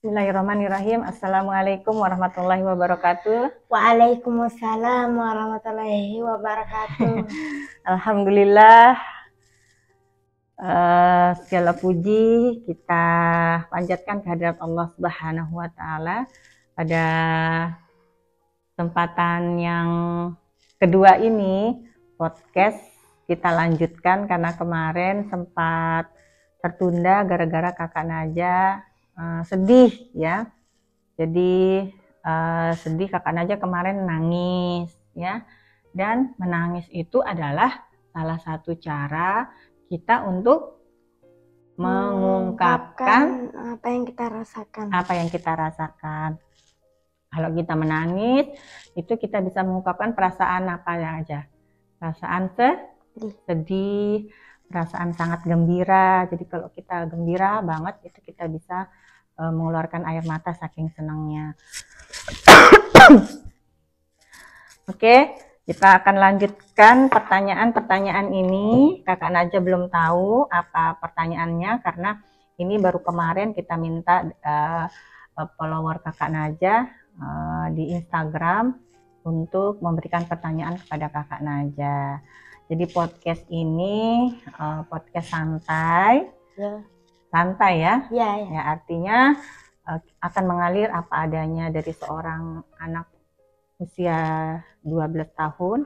Bismillahirrahmanirrahim. Assalamualaikum warahmatullahi wabarakatuh. Waalaikumsalam warahmatullahi wabarakatuh. Alhamdulillah, segala puji kita panjatkan kehadirat Allah Subhanahu wa Ta'ala pada kesempatan yang kedua ini. Podcast kita lanjutkan karena kemarin sempat tertunda gara-gara kakak Naja sedih ya. Jadi sedih, kakak Naja kemarin nangis ya. Dan menangis itu adalah salah satu cara kita untuk mengungkapkan apa yang kita rasakan. Kalau kita menangis, itu kita bisa mengungkapkan perasaan apa aja. Perasaan sedih, perasaan sangat gembira. Jadi kalau kita gembira banget, itu kita bisa mengeluarkan air mata saking senangnya. Oke, kita akan lanjutkan pertanyaan-pertanyaan ini. Kakak Naja belum tahu apa pertanyaannya karena ini baru kemarin kita minta follower kakak Naja di Instagram untuk memberikan pertanyaan kepada kakak Naja. Jadi podcast ini podcast santai. Ya. Santai ya? Ya. Ya, artinya akan mengalir apa adanya dari seorang anak usia 12 tahun,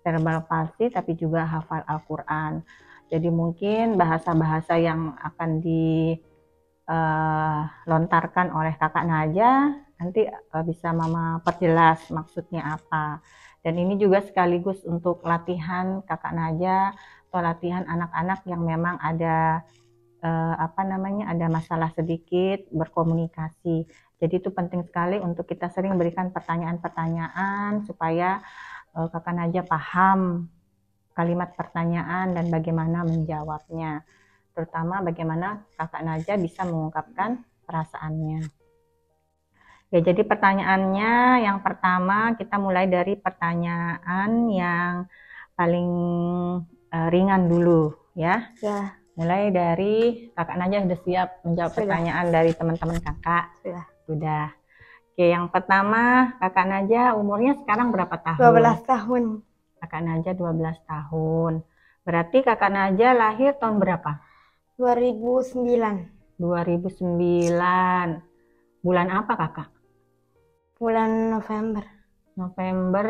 cerebral palsy tapi juga hafal Al-Quran. Jadi mungkin bahasa-bahasa yang akan dilontarkan oleh kakak Naja nanti bisa mama perjelas maksudnya apa. Dan ini juga sekaligus untuk latihan kakak Naja atau latihan anak-anak yang memang ada ada masalah sedikit berkomunikasi. Jadi itu penting sekali untuk kita sering berikan pertanyaan-pertanyaan supaya kakak Naja paham kalimat pertanyaan dan bagaimana menjawabnya. Terutama bagaimana kakak Naja bisa mengungkapkan perasaannya. Ya, jadi pertanyaannya yang pertama kita mulai dari pertanyaan yang paling ringan dulu ya. Ya. Mulai dari kakak Naja sudah siap menjawab pertanyaan dari teman-teman kakak? Sudah. Oke, yang pertama kakak Naja umurnya sekarang berapa tahun? 12 tahun. Kakak Naja 12 tahun. Berarti kakak Naja lahir tahun berapa? 2009. 2009. Bulan apa kakak? Bulan November. November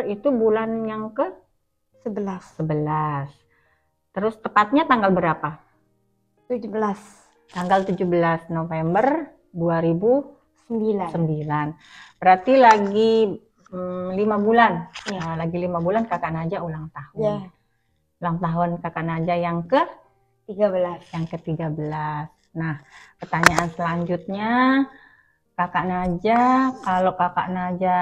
itu bulan yang ke? 11. Terus tepatnya tanggal berapa? 17. Tanggal 17 November 2009. 9. Berarti lagi 5 bulan. Ya. Nah, lagi 5 bulan kakak Naja ulang tahun. Ya. Ulang tahun kakak Naja yang ke? 13. Yang ke-13. Nah, pertanyaan selanjutnya, kakak Naja, kalau kakak Naja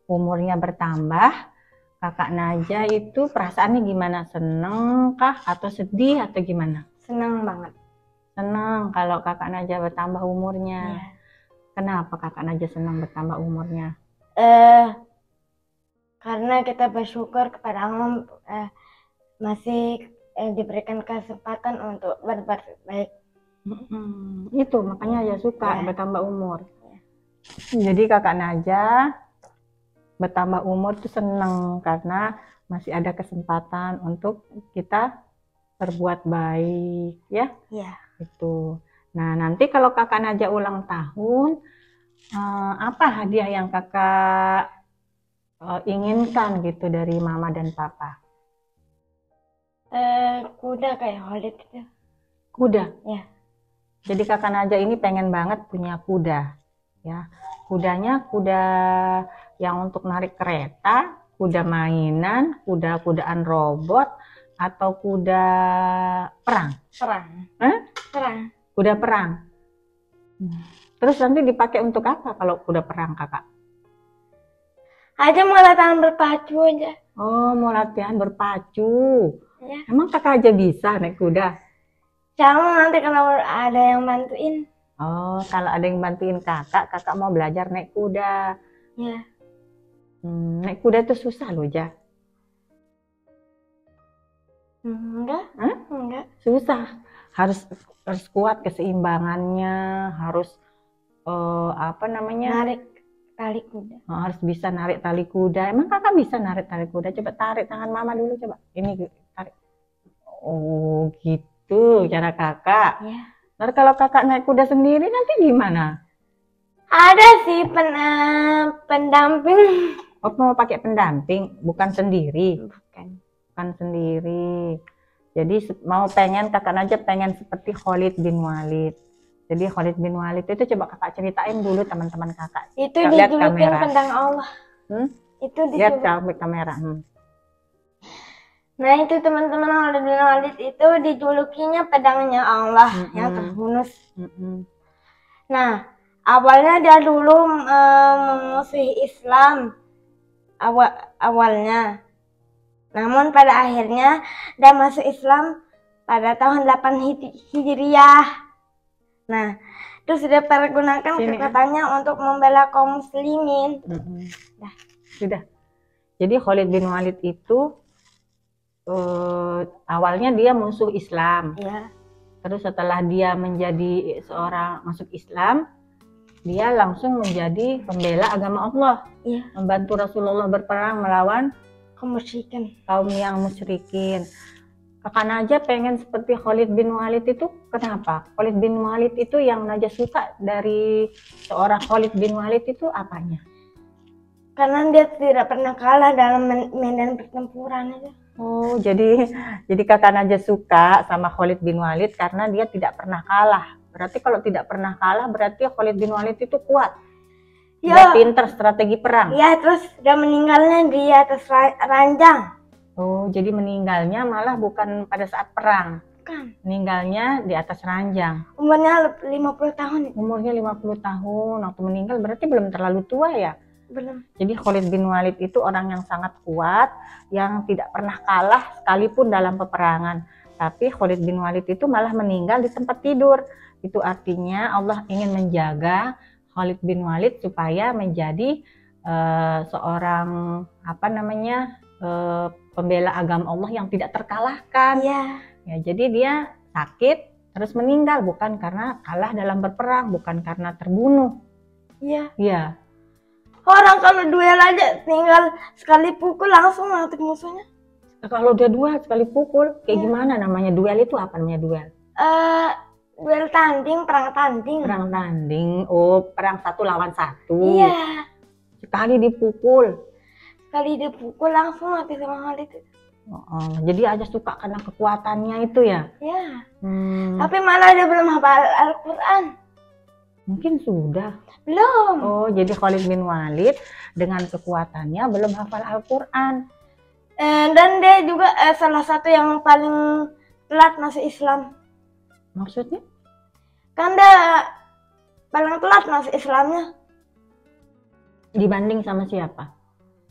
umurnya bertambah, kakak Naja itu perasaannya gimana? Seneng kah atau sedih atau gimana? Senang banget. Senang kalau kakak Naja bertambah umurnya. Ya. Kenapa kakak Naja senang bertambah umurnya? Karena kita bersyukur kepada Allah masih diberikan kesempatan untuk berbuat baik. Itu makanya ya suka bertambah umur. Jadi kakak Naja bertambah umur itu senang karena masih ada kesempatan untuk kita berbuat baik ya. Ya. Itu. Nah, nanti kalau kakak Naja ulang tahun, apa hadiah yang kakak inginkan gitu dari mama dan papa? Kuda kayak Holid itu. Kuda? Ya. Jadi kakak Naja ini pengen banget punya kuda ya. Kudanya kuda yang untuk narik kereta, kuda mainan, kuda-kudaan robot, atau kuda perang? Perang. Kuda perang. Terus nanti dipakai untuk apa kalau kuda perang kakak? Aja mau latihan berpacu aja. Oh, mau latihan berpacu. Ya. Emang kakak aja bisa naik kuda? Sama nanti kalau ada yang bantuin. Oh, kalau ada yang bantuin kakak mau belajar naik kuda. Ya. Naik kuda itu susah loh, Ja. Enggak. Susah. Harus kuat keseimbangannya, harus apa namanya, Narik tali kuda. harus bisa narik tali kuda. Emang kakak bisa narik tali kuda? Coba tarik tangan mama dulu, coba. Ini tarik. Oh gitu cara kakak. Ya. Ntar kalau kakak naik kuda sendiri nanti gimana? Ada sih pendamping. Oh, mau pakai pendamping, bukan sendiri. Bukan. Bukan sendiri. Jadi pengen kakak Najwa pengen seperti Khalid bin Walid. Jadi Khalid bin Walid itu coba kakak ceritain dulu teman-teman kakak. Itu Lihat dijulukin kamera. pedang Allah. Lihat Itu dijulukin. kamera. Nah itu teman-teman, Khalid bin Walid itu dijulukinya pedangnya Allah yang terhunus. Nah awalnya dia dulu memusuhi Islam awalnya. Namun pada akhirnya dia masuk Islam pada tahun 8 Hijriah. Nah, terus dia pergunakan kekuatannya untuk membela kaum muslimin. Nah, sudah. Jadi Khalid bin Walid itu awalnya dia musuh Islam. Ya. Terus setelah dia menjadi seorang masuk Islam, dia langsung menjadi pembela agama Allah. Ya. Membantu Rasulullah berperang melawan kaum yang musyrikin. Kakak Najwa pengen seperti Khalid bin Walid itu kenapa? Khalid bin Walid itu yang Najwa suka dari seorang Khalid bin Walid itu apanya? Karena dia tidak pernah kalah dalam medan pertempuran itu. Oh, jadi kakak Najwa suka sama Khalid bin Walid karena dia tidak pernah kalah. Berarti kalau tidak pernah kalah berarti Khalid bin Walid itu kuat. Ya. Dia pinter strategi perang. Ya, terus dia meninggalnya di atas ranjang. Oh, jadi meninggalnya malah bukan pada saat perang. Bukan. Meninggalnya di atas ranjang. Umurnya 50 tahun. Umurnya 50 tahun. Waktu meninggal berarti belum terlalu tua ya? Belum. Jadi Khalid bin Walid itu orang yang sangat kuat, yang tidak pernah kalah sekalipun dalam peperangan. Tapi Khalid bin Walid itu malah meninggal di tempat tidur. Itu artinya Allah ingin menjaga Khalid bin Walid supaya menjadi seorang pembela agama Allah yang tidak terkalahkan. Ya. Ya, jadi dia sakit terus meninggal bukan karena kalah dalam berperang, bukan karena terbunuh. Iya. Iya. Orang kalau duel aja tinggal sekali pukul langsung mati musuhnya. Kalau dia duel sekali pukul, kayak gimana namanya duel itu? Apa namanya duel? Duel tanding, perang tanding. Perang tanding, oh perang 1 lawan 1. Iya. Sekali dipukul. Sekali dipukul langsung mati sama Khalid itu. Jadi aja suka karena kekuatannya itu ya? Iya. Tapi malah dia belum hafal Al-Quran. Mungkin sudah. Belum. Oh, jadi Khalid bin Walid dengan kekuatannya belum hafal Al-Quran. Dan dia juga salah satu yang paling telat masuk Islam. Maksudnya? Kan dia paling telat masuk Islamnya. Dibanding sama siapa?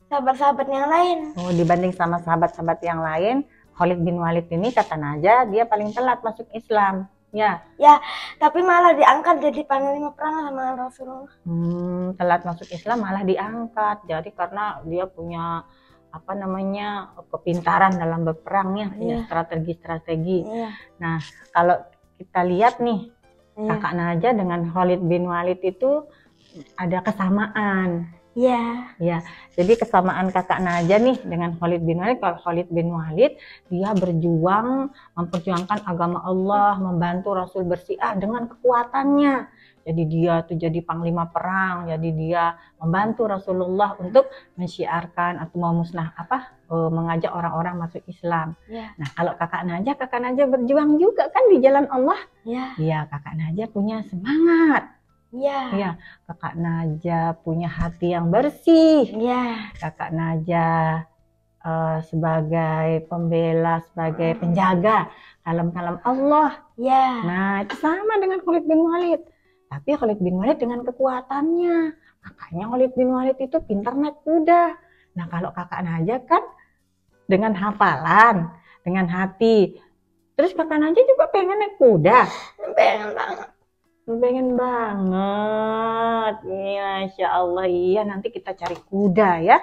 Sahabat-sahabat yang lain. Oh, dibanding sama sahabat-sahabat yang lain, Khalid bin Walid ini kata Najwa dia paling telat masuk Islam. Ya. Ya, tapi malah diangkat jadi panglima perang sama Rasulullah. Telat masuk Islam malah diangkat. Jadi karena dia punya kepintaran dalam berperangnya, punya strategi-strategi. Iya. Nah, kalau kita lihat nih, kakak Najwa dengan Khalid bin Walid itu ada kesamaan. Iya. Ya, jadi kesamaan kakak Najwa nih dengan Khalid bin Walid. Kalau Khalid bin Walid dia berjuang memperjuangkan agama Allah, membantu Rasul bersyiah dengan kekuatannya. Jadi dia tuh jadi panglima perang, jadi dia membantu Rasulullah untuk mensyiarkan atau mengajak orang-orang masuk Islam. Ya. Nah, kalau kakak Najwa berjuang juga kan di jalan Allah. Ya. Iya, kakak Najwa punya semangat. Iya. Kakak Najwa punya hati yang bersih. Iya. Kakak Najwa sebagai pembela, sebagai penjaga kalam-kalam Allah. Iya. Nah, itu sama dengan Khalid bin Walid. Tapi Khalid bin Walid dengan kekuatannya. Makanya Khalid bin Walid itu pintar naik kuda. Nah, kalau kakak Najwa kan dengan hafalan, dengan hati. Terus kakak Najwa juga pengen naik kuda. Pengen banget. Pengen banget. Masya Allah, iya nanti kita cari kuda ya.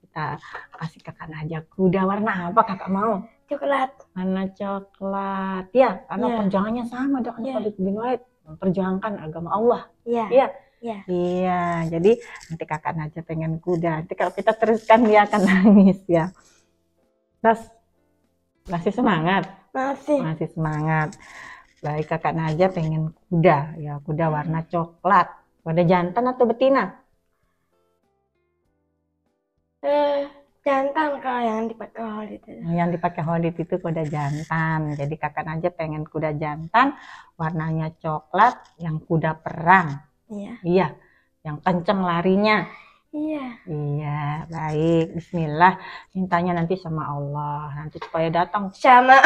Kita kasih kakak Najwa kuda warna apa kakak mau? Coklat. Warna coklat. Ya, karena perjuangannya sama dengan Khalid bin Walid. Memperjuangkan agama Allah. Iya. Iya. Iya. Iya, jadi nanti kakak Najah pengen kuda. Nanti kalau kita teruskan dia akan nangis ya. Terus masih semangat? Masih semangat. Baik, kakak Najah pengen kuda ya, kuda warna coklat. Kuda jantan atau betina? Jantan kalau yang dipakai Holid itu. Yang dipakai Holid itu kuda jantan. Jadi kakak Najah pengen kuda jantan, warnanya coklat, yang kuda perang. Iya, yang kenceng larinya. Iya, baik. Bismillah. Mintanya nanti sama Allah. Nanti supaya datang sama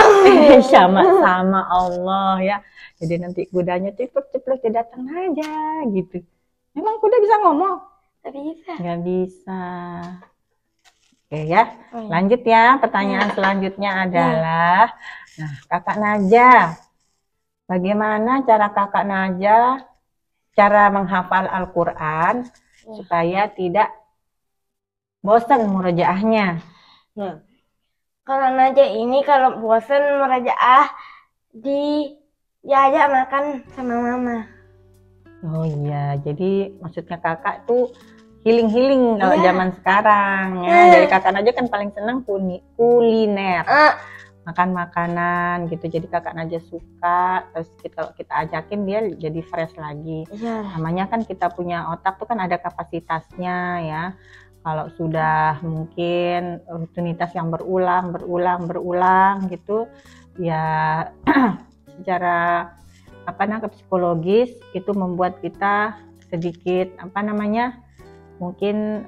Allah ya. Jadi nanti kudanya ceplok-ceplok dia datang aja gitu. Memang kuda bisa ngomong? Nggak bisa. Oke ya, lanjut ya. Pertanyaan selanjutnya adalah, nah kakak Najah, bagaimana cara kakak Najah cara menghafal Al-Quran supaya tidak bosan murojaahnya? Kalau Najah ini kalau bosan murojaah diajak makan sama mama. Oh iya, jadi maksudnya kakak tuh healing kalau zaman sekarang ya. Jadi kakak Najah kan paling senang kuliner, makan makanan gitu. Jadi kakak Najah suka, terus kalau kita ajakin dia jadi fresh lagi. Namanya kan kita punya otak tuh kan ada kapasitasnya ya. Kalau sudah mungkin rutinitas yang berulang gitu ya, secara psikologis itu membuat kita sedikit mungkin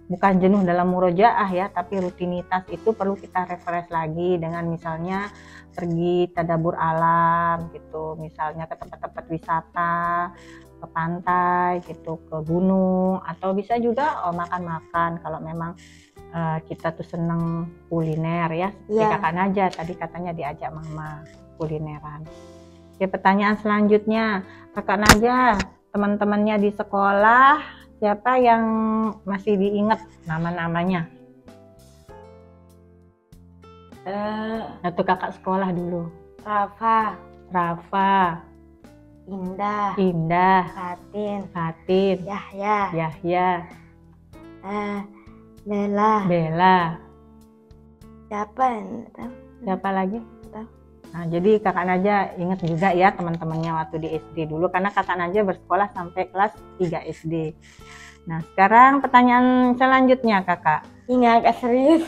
bukan jenuh dalam murojaah ya, tapi rutinitas itu perlu kita refresh lagi dengan misalnya pergi tadabbur alam gitu, misalnya ke tempat-tempat wisata, ke pantai gitu, ke gunung, atau bisa juga makan-makan kalau memang kita tuh seneng kuliner ya. Kakak Najah tadi katanya diajak mama kulineran. Oke, pertanyaan selanjutnya, kakak Najah, teman-temannya di sekolah siapa yang masih diingat nama-namanya? Satu kakak sekolah dulu. Rafa, Indah, Fatin, Yahya, Bella. Siapa lagi? Nah, jadi kakak Najah ingat juga ya teman-temannya waktu di SD dulu, karena kakak Najah bersekolah sampai kelas 3 SD. Nah, sekarang pertanyaan selanjutnya kakak. Ini agak serius.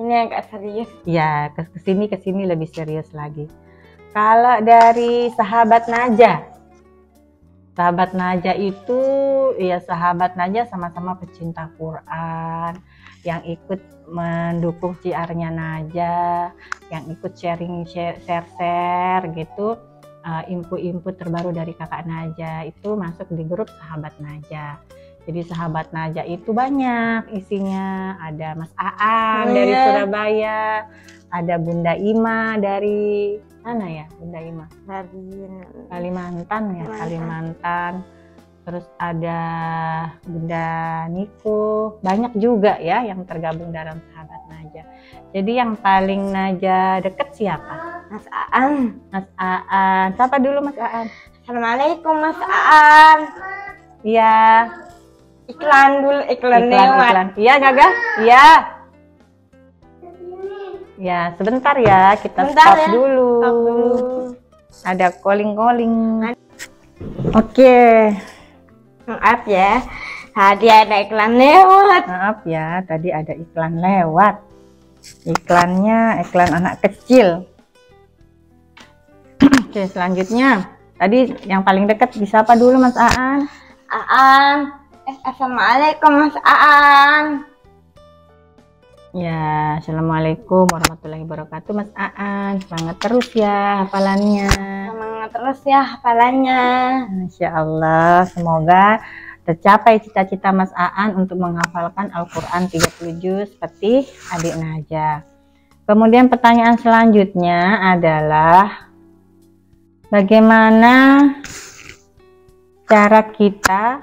Ini agak serius. Ya, kesini lebih serius lagi. Kalau dari sahabat Najah itu ya, sahabat Najah sama-sama pecinta Quran, yang ikut mendukung syiarnya Najah, yang ikut share gitu, info-info terbaru dari kakak Najah itu masuk di grup sahabat Najah. Jadi sahabat Najah itu banyak isinya, ada Mas Aan dari Surabaya, ada Bunda Ima dari mana ya, Bunda Ima? Kalimantan. Terus ada Bunda Niko, banyak juga ya yang tergabung dalam sahabat Najah. Jadi yang paling Najah deket siapa? Mas Aan. Siapa dulu Mas Aan? Assalamualaikum Mas Aan. Iya. Iklan lewat. Iya Gaga? Iya. Ya sebentar ya, kita stop dulu. Ada calling. Oke. Maaf ya, tadi ada iklan lewat. Iklannya iklan anak kecil. Oke, selanjutnya tadi yang paling dekat disapa dulu Mas Aan. Assalamualaikum Mas Aan. Ya, assalamualaikum warahmatullahi wabarakatuh Mas Aan. Semangat terus ya hafalannya. Masya Allah, semoga tercapai cita-cita Mas Aan untuk menghafalkan Al-Quran 30 juz seperti adik Najah. Kemudian pertanyaan selanjutnya adalah, bagaimana cara kita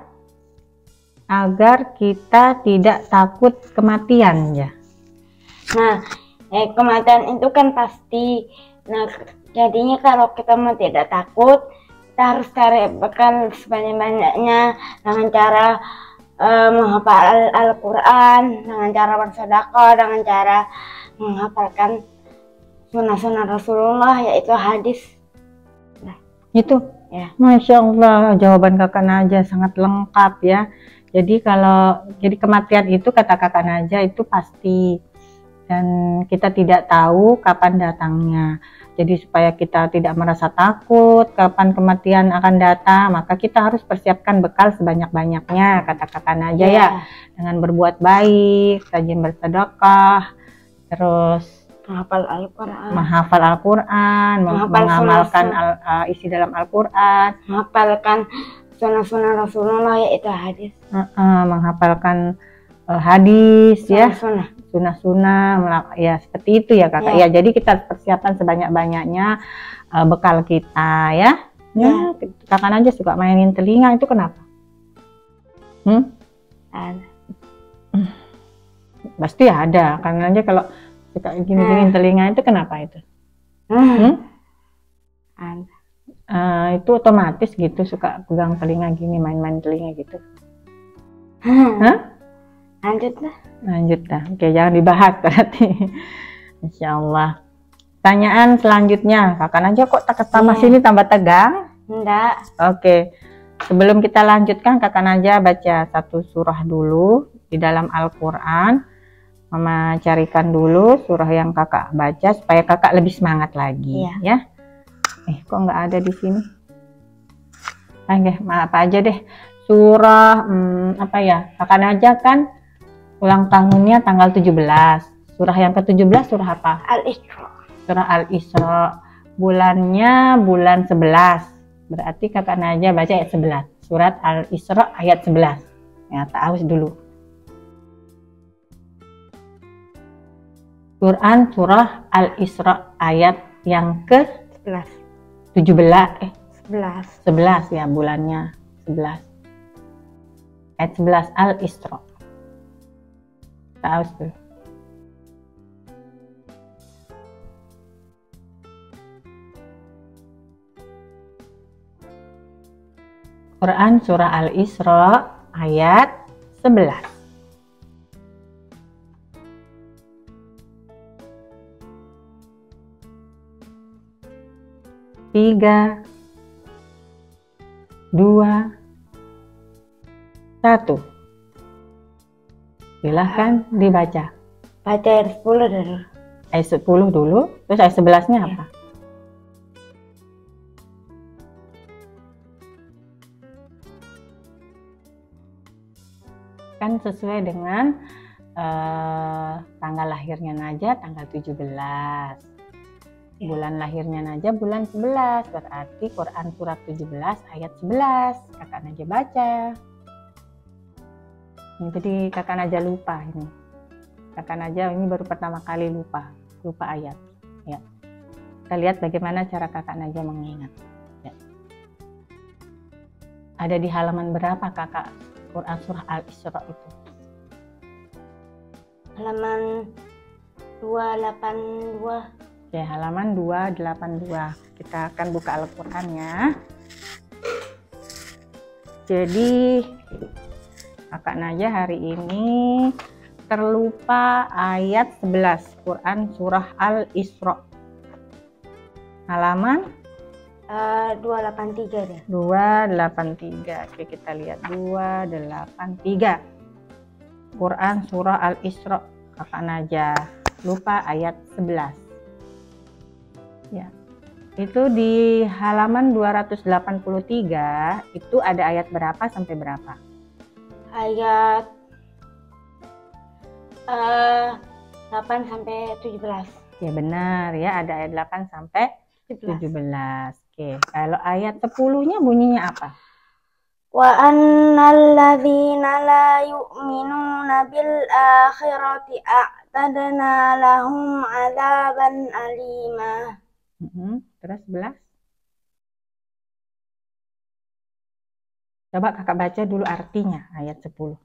agar kita tidak takut kematian ya? Nah, kematian itu kan pasti. Nah, jadinya kalau kita mau tidak takut, kita harus cari bekal sebanyak-banyaknya dengan cara menghafal Al-Quran, dengan cara bersedekah, dengan cara menghafalkan sunnah-sunnah Rasulullah, yaitu hadis. Nah, itu ya. Masya Allah, jawaban Kakak Naja sangat lengkap ya. Jadi kematian itu kata Kakak Naja itu pasti, dan kita tidak tahu kapan datangnya. Jadi supaya kita tidak merasa takut kapan kematian akan datang, maka kita harus persiapkan bekal sebanyak-banyaknya, kata Kakak Naja ya. Dengan berbuat baik, rajin bersedekah, terus menghafal Al-Quran, mengamalkan isi dalam Al-Quran, menghafalkan sunnah-sunnah Rasulullah, yaitu hadis. Menghafalkan hadis ya, sunnah-sunnah ya, seperti itu ya Kakak ya. Jadi kita persiapkan sebanyak-banyaknya bekal kita ya. Kakak aja suka mainin telinga, itu kenapa? Pasti ada, karena aja kalau suka gini-gini telinga itu kenapa itu? Itu otomatis gitu, suka pegang telinga gini, main-main telinga gitu. Lanjut dah. Oke, jangan dibahas berarti. Insya Allah. Pertanyaan selanjutnya, Kakak aja kok tambah sini tambah tegang? Enggak. Oke. Sebelum kita lanjutkan, Kakak aja baca satu surah dulu di dalam Al-Quran. Mama carikan dulu surah yang Kakak baca supaya Kakak lebih semangat lagi ya. Kok nggak ada di sini? Maaf aja deh. Surah apa ya? Kakak aja kan ulang tahunnya tanggal 17. Surah yang ke-17 surah apa? Al-Isra. Surah Al-Isra. Bulannya bulan 11. Berarti Kakak aja baca ayat 11. Surat Al-Isra ayat 11. Ya, ta'awuz dulu. Quran surah Al-Isra ayat yang ke-11. 11 ya, bulannya 11. Ayat 11 Al-Isra. Ta'awuz dulu. Quran surah Al-Isra ayat 11. Tiga, 2, 1. Silahkan dibaca. Baca ayat 10 dulu. Ayat 10 dulu, terus ayat 11-nya apa? Kan sesuai dengan tanggal lahirnya Naja tanggal 17. Bulan lahirnya Naja bulan 11, berarti Quran surat 17 ayat 11. Kakak Naja baca. Jadi Kakak Naja lupa ini. Kakak Naja ini baru pertama kali lupa ayat. Ya. Kita lihat bagaimana cara Kakak Naja mengingat. Ya. Ada di halaman berapa Kakak Quran surah Al-Isra itu? Halaman 282. Oke, halaman 282. Kita akan buka Al-Quran ya. Jadi Kakak Naja hari ini terlupa ayat 11 Quran surah Al-Isra. Halaman 283 deh. 283. Oke, kita lihat 283. Quran surah Al-Isra. Kakak Naja lupa ayat 11. Ya. Itu di halaman 283 itu ada ayat berapa sampai berapa? Ayat 8 sampai 17. Ya benar ya, ada ayat 8 sampai 17. Oke, kalau ayat 10-nya bunyinya apa? Wa annal ladzina la yu'minuna bil akhirati a'tadna lahum 'adzaban alima. Terus 11. Coba Kakak baca dulu artinya ayat 10.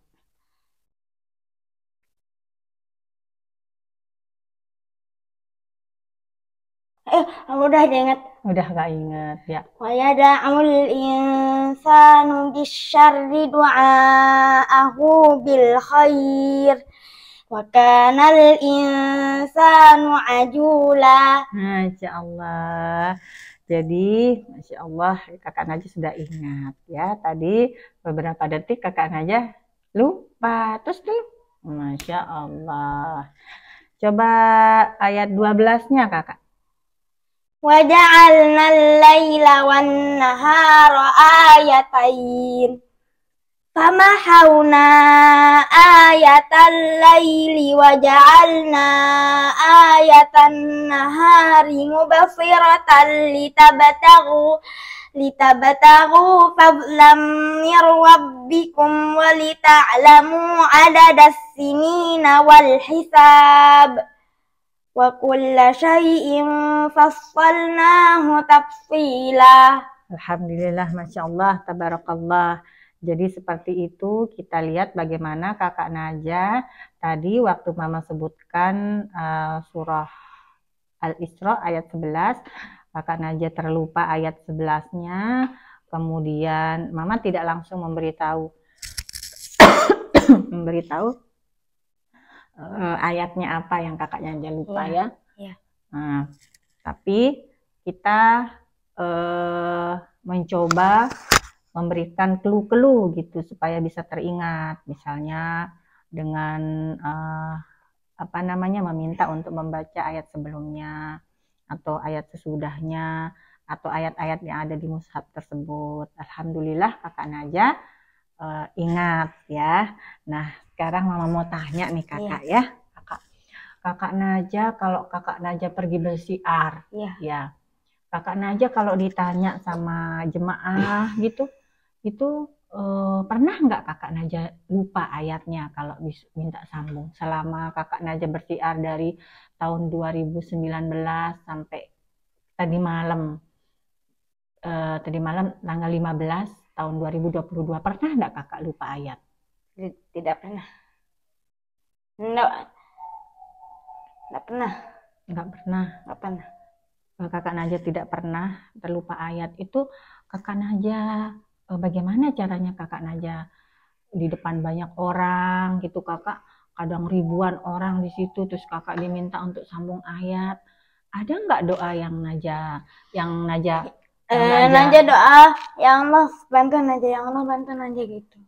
udah ingat. Udah gak inget ya. Wa yada'ul insanu bisyarri du'aahu bil khair. Wa kanal insanu ajula. Masya Allah. Jadi, Masya Allah, kakak Najah sudah ingat ya. Tadi beberapa detik kakak Najah lupa. Terus dulu. Masya Allah. Coba ayat 12-nya kakak. Wa ja'alna al-laila wan nahara ayatain. Famahawna ayatal laili wa ja'alna ayatan nahari mubsiratan litabtaghu fadlan min rabbikum wa lita'lamu adadas sinina wal hisab wa kulla syai'in fassalnahu tafsila. Alhamdulillah, Masya Allah, Tabarakallah. Jadi seperti itu kita lihat bagaimana kakak Najah tadi waktu mama sebutkan surah Al-Isra ayat 11, kakak Najah terlupa ayat 11-nya, kemudian mama tidak langsung memberitahu ayatnya apa yang kakak Najah lupa ya. Nah, tapi kita mencoba memberikan clue-clue gitu supaya bisa teringat, misalnya dengan meminta untuk membaca ayat sebelumnya atau ayat sesudahnya atau ayat-ayat yang ada di mushaf tersebut. Alhamdulillah kakak Najah ingat ya. Nah sekarang mama mau tanya nih kakak ya. Kakak Najah, kalau kakak Najah pergi bersiar ya, kakak Najah kalau ditanya sama jemaah gitu, itu pernah nggak kakak Najah lupa ayatnya kalau minta sambung selama kakak Najah bersiar dari tahun 2019 sampai tadi malam tanggal 15 tahun 2022, pernah nggak kakak lupa ayat? Tidak pernah. Nggak pernah. Kakak Najah tidak pernah terlupa ayat. Itu kakak Najah bagaimana caranya kakak Najah di depan banyak orang gitu, kakak kadang ribuan orang di situ, terus kakak diminta untuk sambung ayat, ada nggak doa yang Najah Najah doa, ya Allah bantu Najah, ya Allah bantu Najah gitu.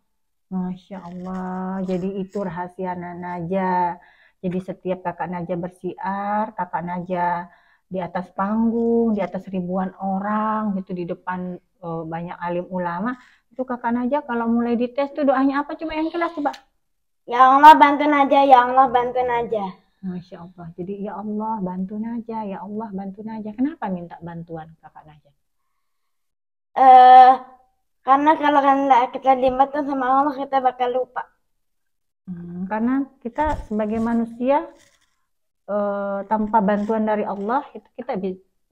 Masya Allah, jadi itu rahasia Najah. Jadi setiap kakak Najah bersiar, kakak Najah di atas panggung, di atas ribuan orang gitu, di depan banyak alim ulama, itu kakak Najah kalau mulai dites tuh doanya apa, coba yang kelas coba. Ya Allah bantu Najah, ya Allah bantu Najah. Masya Allah, jadi ya Allah bantu Najah, ya Allah bantu Najah. Kenapa minta bantuan kakak Najah? Karena kalau kita dibantu sama Allah kita bakal lupa. Karena kita sebagai manusia tanpa bantuan dari Allah itu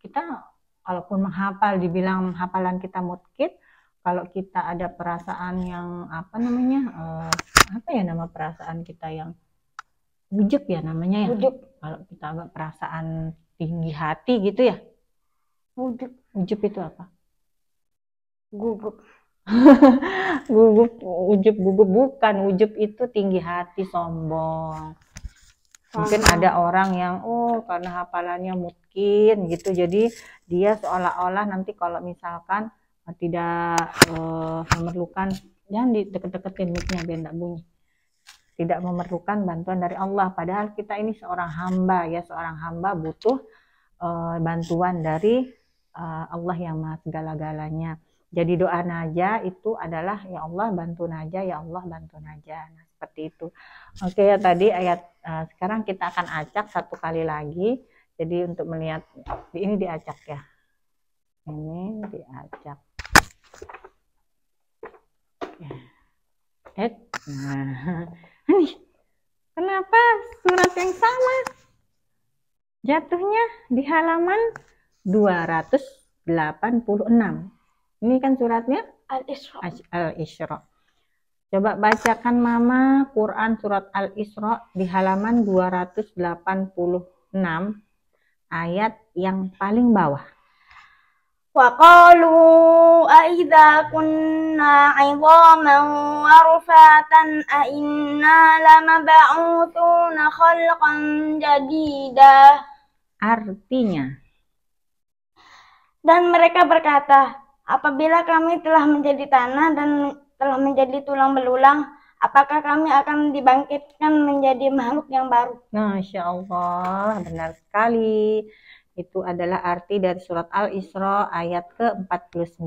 kita kalaupun menghafal, dibilang hafalan kita mutkid, kalau kita ada perasaan yang nama perasaan kita yang ujub ya namanya ya. Ujub. Kalau kita agak perasaan tinggi hati gitu ya. Ujub itu apa? Gugup. Gugup bukan. Ujub itu tinggi hati, sombong. Mungkin ada orang yang karena hafalannya mungkin gitu, jadi dia seolah-olah nanti kalau misalkan tidak memerlukan, jangan dideket-deketin mic-nya biar tidak bunyi, tidak memerlukan bantuan dari Allah, padahal kita ini seorang hamba butuh bantuan dari Allah yang maha segala-galanya. Jadi doa Najah itu adalah ya Allah bantu Najah, ya Allah bantu Najah. Nah, seperti itu. Oke ya, tadi ayat sekarang kita akan acak satu kali lagi. Jadi untuk melihat ini diacak ya. Ini diacak. Nah, ini kenapa surat yang sama jatuhnya di halaman 286? Ini kan suratnya Al-Isra. Coba bacakan Mama Quran surat Al-Isra di halaman 286 ayat yang paling bawah. وقالوا أإذا كنا عظاما ورفاتا أإنا لمبعوثون خلقا جديدا. Artinya, dan mereka berkata, apabila kami telah menjadi tanah dan telah menjadi tulang belulang, apakah kami akan dibangkitkan menjadi makhluk yang baru? Masya Allah, benar sekali. Itu adalah arti dari surat Al-Isra ayat ke-49.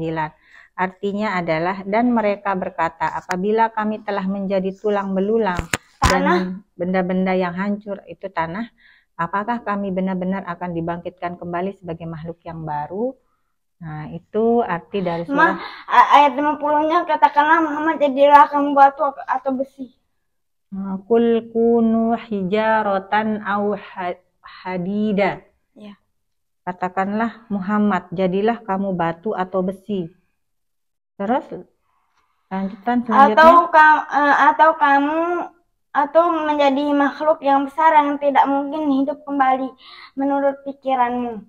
Artinya adalah, dan mereka berkata, apabila kami telah menjadi tulang belulang dan benda-benda yang hancur itu tanah, apakah kami benar-benar akan dibangkitkan kembali sebagai makhluk yang baru? Nah, itu arti dari surat ayat 50-nya, katakanlah Muhammad, jadilah kamu batu atau besi. Kul kunu hijaratan au hadida. Ya. Katakanlah Muhammad, jadilah kamu batu atau besi. Terus lanjutan selanjutnya. Atau menjadi makhluk yang besar yang tidak mungkin hidup kembali menurut pikiranmu.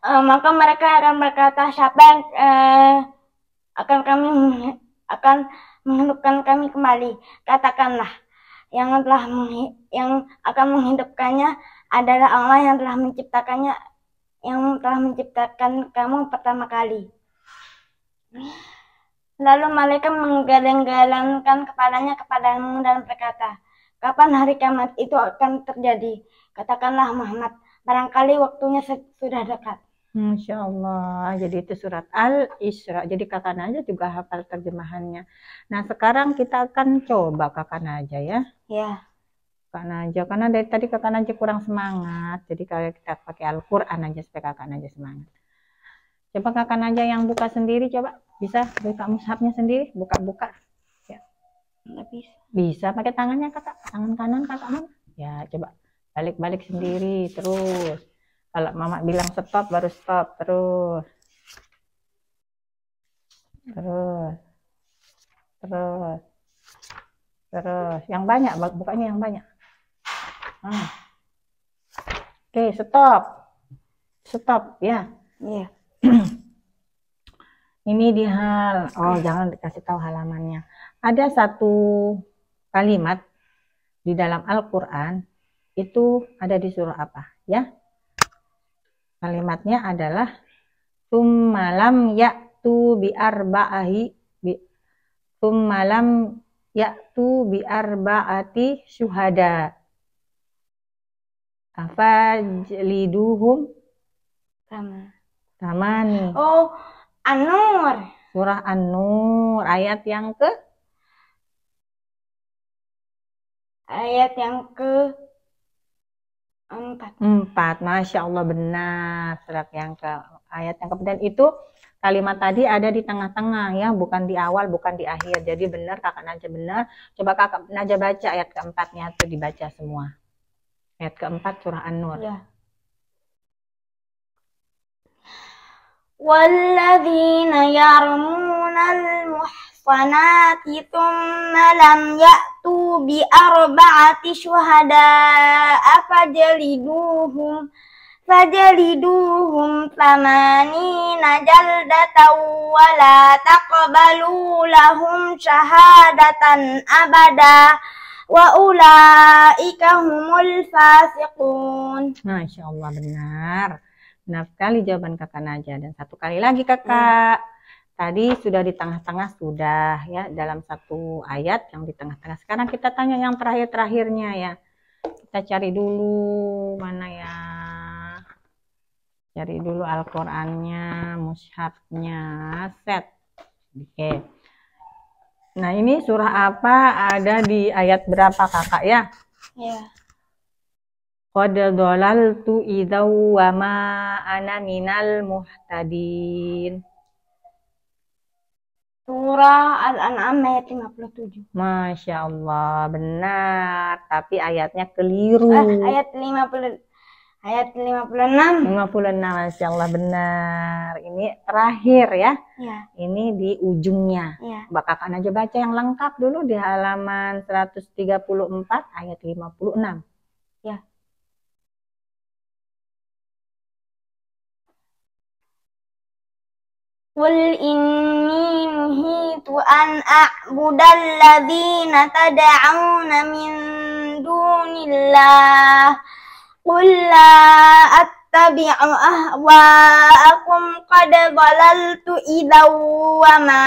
Maka mereka akan berkata, siapa yang akan menghidupkan kami kembali? Katakanlah, yang akan menghidupkannya adalah Allah yang telah menciptakan kamu pertama kali. Lalu malaikat menggeleng-gelengkan kepalanya kepadamu dan berkata, kapan hari kiamat itu akan terjadi? Katakanlah Muhammad, barangkali waktunya sudah dekat. Masya Allah, jadi itu surat Al-Isra. Jadi Kakak Najah juga hafal terjemahannya. Nah, sekarang kita akan coba Kakak Najah ya. Ya. Kakak Najah, karena dari tadi Kakak Najah kurang semangat. Jadi kalau kita pakai Al-Quran aja supaya Kakak Najah semangat. Coba Kakak Najah yang buka sendiri, coba. Bisa buka mushafnya sendiri, buka-buka. Ya. Nggak bisa. Bisa pakai tangannya Kakak, tangan kanan Kakak mana? Ya, coba balik-balik sendiri terus. Kalau Mama bilang stop, baru stop. Terus. Yang banyak, bukanya yang banyak. Oke, stop. Stop, ya. Iya. Ini di jangan dikasih tahu halamannya. Ada satu kalimat di dalam Al-Quran, itu ada di surah apa? Ya. Kalimatnya adalah summalam ya'tu biarba'ati syuhada afajliduhum tamani. Oh, An-Nur. Surah An-Nur ayat yang ke? Ayat yang ke 4. Masya Allah, benar. Surat yang ke ayat yang ke, dan itu kalimat tadi ada di tengah-tengah ya, bukan di awal, bukan di akhir. Jadi benar Kakak Najah benar. Coba Kakak Najah baca ayat keempatnya, itu dibaca semua. Ayat keempat surah An-Nur. Ya. Walladzina yarmunal muhsanati thumma lam ya'tu bi arba'ati syuhada'a fajliduhum thamanina jaldatan wa la taqbalu lahum syahadatan abada wa ulaika humul fasiqun. Masya Allah, benar. Benar sekali jawaban Kakak Najah. Dan satu kali lagi Kakak. Tadi sudah di tengah-tengah sudah ya, dalam satu ayat yang di tengah-tengah. Sekarang kita tanya yang terakhir-terakhirnya ya. Kita cari dulu mana ya. Cari dulu Al-Qur'annya, mushafnya, set. Oke. Nah, ini surah apa? Ada di ayat berapa Kakak ya? Ya. Qad dhalaltu idza wa ma ana minal muhtadin. Surah Al-An'am ayat 57. Masya Allah, benar. Tapi ayatnya keliru. Ayat 56. 56, Masya Allah, benar. Ini terakhir ya. Ya. Ini di ujungnya. Ya. Kakak Najah baca yang lengkap dulu di halaman 134 ayat 56. Ya. Qul inni nuhitu an a'budal ladzina tad'auna min dunillah. Qul la attabi'u ahwa'akum qad dhalaltu idza wa ma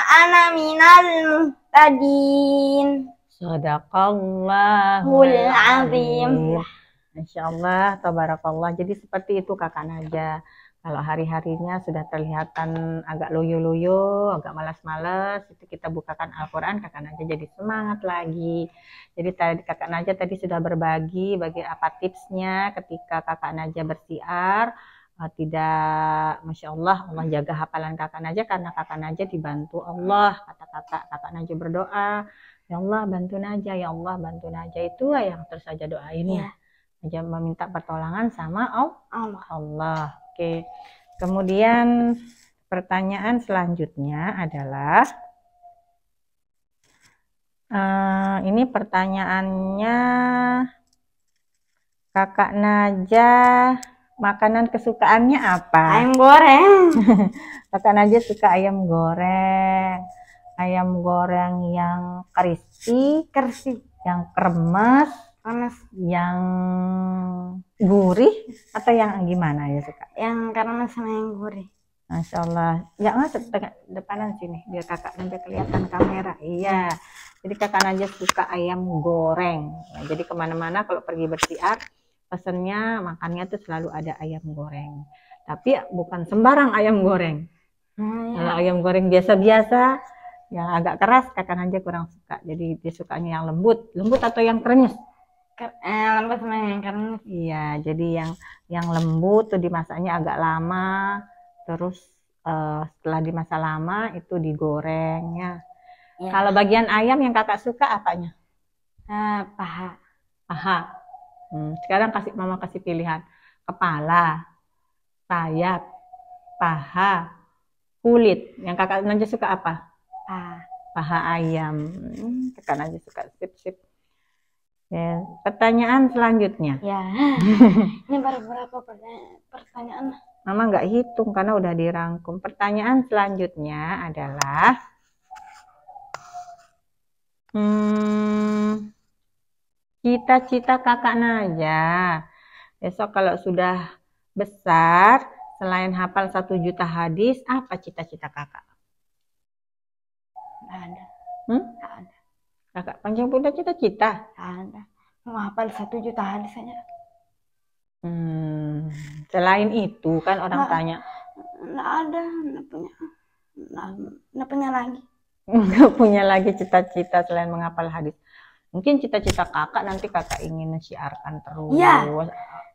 ana minal muhtadin. Shadaqallahul Azim. Masya Allah, tabarakallah. Jadi seperti itu Kakak Najah. Kalau hari-harinya sudah terlihatan agak loyo-loyo, agak malas-malas, itu kita bukakan Al-Quran, Kakak Najah jadi semangat lagi. Jadi tadi Kakak Najah tadi sudah berbagi bagi apa tipsnya ketika Kakak Najah bersiar. Tidak, Masya Allah, Allah jaga hafalan Kakak Najah karena Kakak Najah dibantu Allah. Kata Kakak Najah berdoa, ya Allah bantu Najah, ya Allah bantu Najah. Itu yang terus saja doain ya. Najah meminta pertolongan sama Allah. Oke. Kemudian pertanyaan selanjutnya adalah ini pertanyaannya Kakak Najah, makanan kesukaannya apa? Ayam goreng. Kakak Najah suka ayam goreng. Ayam goreng yang crispy, yang kremes, yang gurih, atau yang gimana ya suka? Yang kremes sama yang gurih. Masya Allah. Ya masuk depanan sini biar Kakak Najah kelihatan kamera. Iya. Jadi Kakak Najah suka ayam goreng. Nah, jadi kemana-mana kalau pergi bersiar, pesennya makannya tuh selalu ada ayam goreng. Tapi bukan sembarang ayam goreng. Kalau ayam goreng biasa-biasa, yang agak keras Kakak Najah kurang suka. Jadi dia sukanya yang lembut atau yang krenyes? Lembut sama yang krenyes. Iya, jadi yang lembut tuh dimasaknya agak lama. Terus setelah dimasak lama itu digoreng ya. Kalau bagian ayam yang Kakak suka apanya? Paha. Sekarang Mama kasih pilihan. Kepala, sayap, paha, kulit. Yang Kakak Najah suka apa? Paha ayam. Kakak Najah suka. Sip. Ya, pertanyaan selanjutnya. Ya. Ini baru berapa pertanyaan? Mama nggak hitung karena udah dirangkum. Pertanyaan selanjutnya adalah cita-cita Kakak Najah besok kalau sudah besar, selain hafal 1 juta hadis, apa cita-cita Kakak? Nggak ada. Nggak ada. Kakak panjang punya cita-cita? Nggak ada. Mau hafal 1 juta hadis aja. Selain itu kan orang tanya. Nggak ada, nggak punya lagi. Nggak punya lagi cita-cita selain menghafal hadis. Mungkin cita-cita Kakak nanti Kakak ingin mensiarkan terus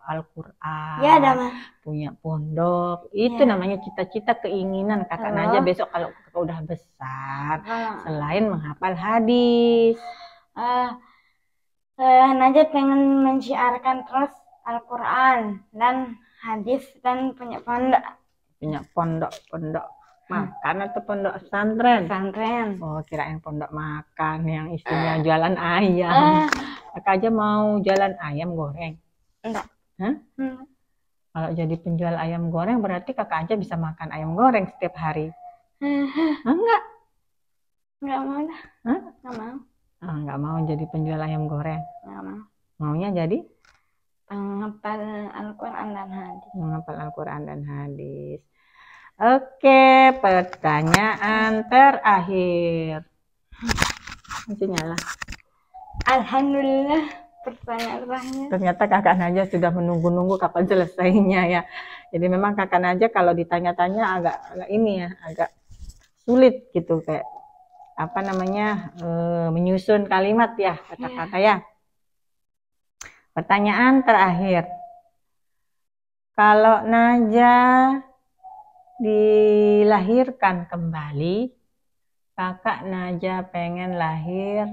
Al-Quran, punya pondok. Itu namanya cita-cita keinginan Kakak Najah besok kalau Kakak udah besar. Selain menghafal hadis. Najah pengen mensiarkan terus Al-Quran dan hadis dan punya pondok. Punya pondok makan atau pondok pesantren? Pesantren. Oh, kirain pondok makan yang isinya jualan ayam. Kakak aja mau jualan ayam goreng? Enggak. Kalau jadi penjual ayam goreng berarti Kakak aja bisa makan ayam goreng setiap hari. Enggak? Enggak mau dah. Enggak mau. Enggak mau jadi penjual ayam goreng? Enggak mau. Maunya jadi? Menghafal Al-Quran dan hadis. Menghafal Al-Quran dan hadis. Oke, pertanyaan terakhir. Masih nyala. Alhamdulillah, pertanyaan terakhir. Ternyata Kakak Najah sudah menunggu-nunggu kapan selesainya ya. Jadi memang Kakak Najah kalau ditanya-tanya agak ini ya, agak sulit gitu kayak apa namanya menyusun kalimat ya kata-kata ya. Pertanyaan terakhir. Kalau Najah dilahirkan kembali, Kakak Najah pengen lahir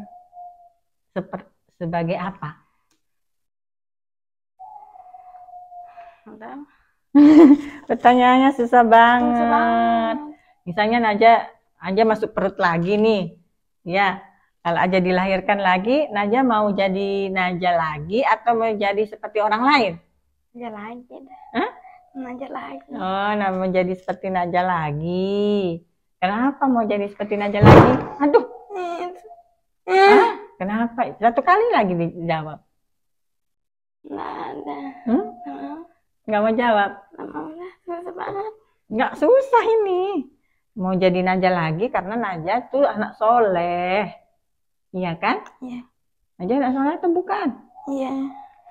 sebagai apa? Pertanyaannya susah banget. Misalnya Najah masuk perut lagi nih. Ya, kalau aja dilahirkan lagi, Najah mau jadi Najah lagi atau mau jadi seperti orang lain? Najah lagi. Najah lagi. Oh, nah mau jadi seperti Najah lagi. Kenapa mau jadi seperti Najah lagi? Aduh. Hah? Kenapa? Satu kali lagi dijawab. Nggak ada. Nggak mau jawab? Susah banget. Nggak susah ini. Mau jadi Najah lagi karena Najah tuh anak soleh. Iya kan? Iya. Najah anak soleh atau bukan? Iya.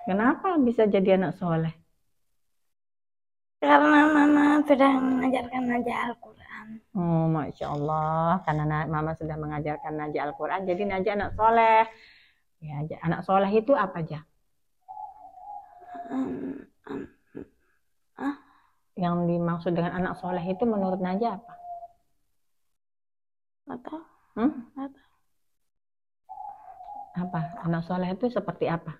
Kenapa bisa jadi anak soleh? Karena mama sudah mengajarkan Najah Al-Quran. Oh, Masya Allah. Karena mama sudah mengajarkan Najah Al-Quran, jadi Najah anak soleh. Ya, anak soleh itu apa aja? Yang dimaksud dengan anak soleh itu menurut Najah apa? Atau? Apa? Anak soleh itu seperti apa?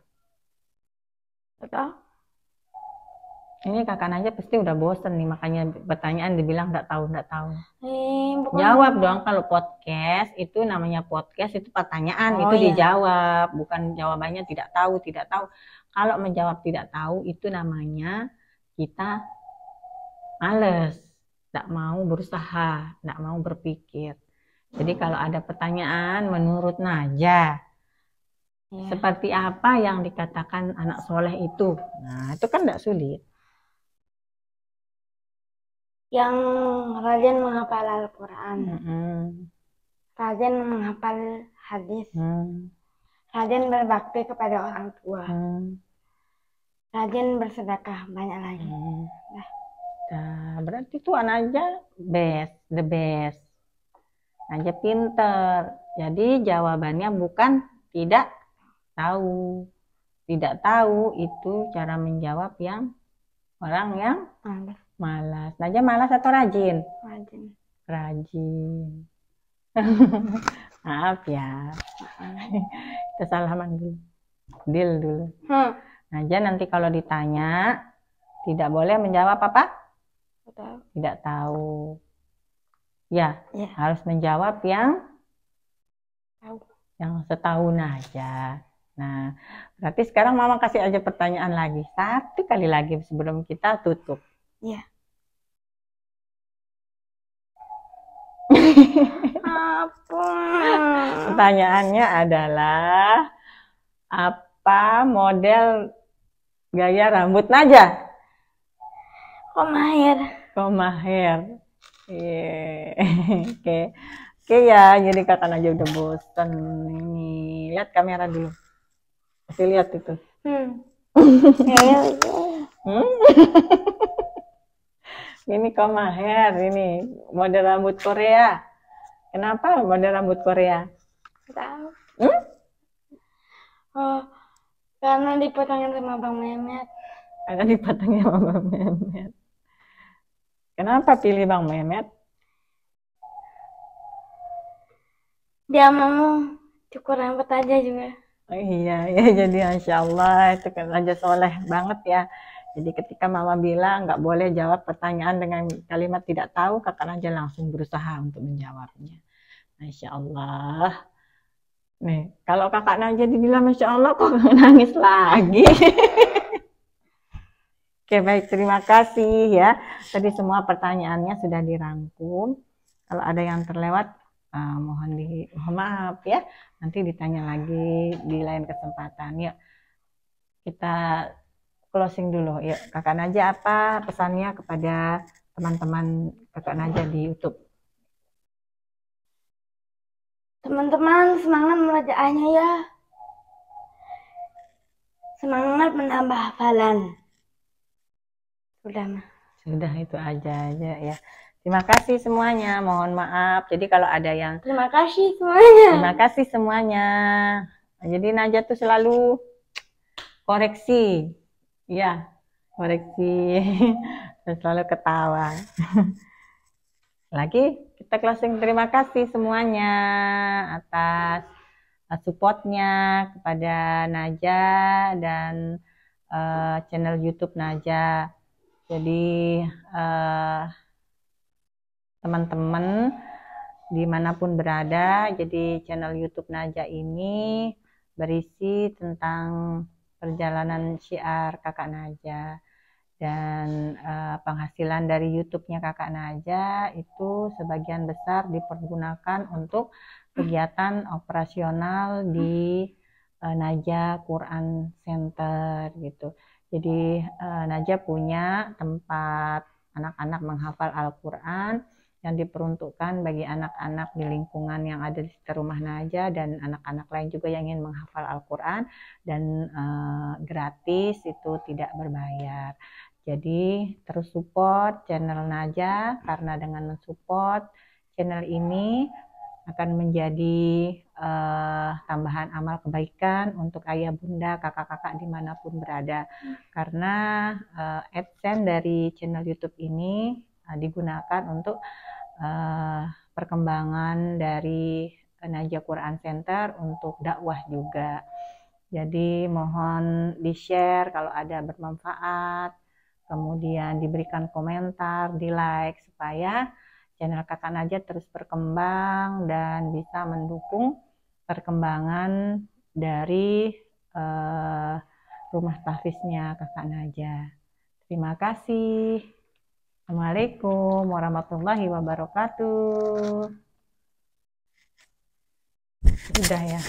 Atau? Ini kakak Najah pasti udah bosen nih, makanya pertanyaan dibilang nggak tahu. Jawab Jawab dong, kalau podcast itu namanya podcast, itu pertanyaan, itu dijawab, bukan jawabannya tidak tahu. Kalau menjawab tidak tahu itu namanya kita males, nggak mau berusaha, nggak mau berpikir. Jadi kalau ada pertanyaan menurut Najah, seperti apa yang dikatakan anak soleh itu? Nah, itu kan nggak sulit. Yang rajin menghafal Al-Quran, rajin menghafal hadis, rajin berbakti kepada orang tua, rajin bersedekah, banyak lagi. Nah, berarti itu Najah the best. Najah pinter. Jadi jawabannya bukan tidak tahu. Tidak tahu itu cara menjawab yang orang yang malas. Najah malas atau rajin? Rajin. Maaf ya. Kita salaman dulu. Deal dulu. Najah nanti kalau ditanya tidak boleh menjawab apa? Tidak tahu. Ya, harus menjawab yang setahu Najah. Nah, berarti sekarang mama kasih aja pertanyaan lagi. Satu kali lagi sebelum kita tutup. Iya. Pertanyaannya adalah, apa model gaya rambut Najah? Komaher. Oke ya, jadi kakak Najah udah bosan ini. Lihat kamera dulu. Kasih lihat itu. Ini komaher, ini model rambut Korea. Kenapa model rambut Korea? Tahu. Karena dipotongin sama Bang Mehmet. Kenapa pilih Bang Mehmet? Dia mau cukur rambut aja juga. Oh iya, ya jadi Masya Allah, itu kan Najah soleh banget ya. Jadi ketika mama bilang nggak boleh jawab pertanyaan dengan kalimat tidak tahu, kakak Najah langsung berusaha untuk menjawabnya. Masya Allah. Nih, kalau kakak Najah dibilang Masya Allah, kok nangis lagi? Oke, baik, terima kasih ya. Tadi semua pertanyaannya sudah dirangkum. Kalau ada yang terlewat, mohon maaf ya. Nanti ditanya lagi di lain kesempatan. Yuk, kita closing dulu. Yuk, kakak Najah apa pesannya kepada teman-teman kakak Najah di YouTube? Teman-teman, semangat belajarnya ya. Semangat menambah hafalan. Sudah itu aja ya. Terima kasih semuanya. Mohon maaf. Jadi kalau ada yang terima kasih semuanya. Terima kasih semuanya. Jadi Najah tuh selalu koreksi. Ya, koreksi. Selalu ketawa. Lagi kita closing. Terima kasih semuanya atas supportnya kepada Najah dan channel YouTube Najah. Jadi teman-teman dimanapun berada, jadi channel YouTube Najah ini berisi tentang perjalanan syiar kakak Najah. Dan penghasilan dari YouTube-nya Kakak Naja itu sebagian besar dipergunakan untuk kegiatan operasional di Naja Quran Center gitu. Jadi Naja punya tempat anak-anak menghafal Al-Quran yang diperuntukkan bagi anak-anak di lingkungan yang ada di sekitar rumah Naja dan anak-anak lain juga yang ingin menghafal Al-Quran, dan gratis, itu tidak berbayar. Jadi terus support channel Naja, karena dengan mensupport channel ini akan menjadi tambahan amal kebaikan untuk ayah bunda, kakak-kakak dimanapun berada. Karena AdSense dari channel YouTube ini digunakan untuk perkembangan dari Naja Quran Center untuk dakwah juga. Jadi mohon di-share kalau ada bermanfaat, kemudian diberikan komentar, di-like, supaya channel Kakak Naja terus berkembang dan bisa mendukung perkembangan dari rumah tahfiznya Kakak Naja. Terima kasih. Assalamualaikum warahmatullahi wabarakatuh. Sudah ya.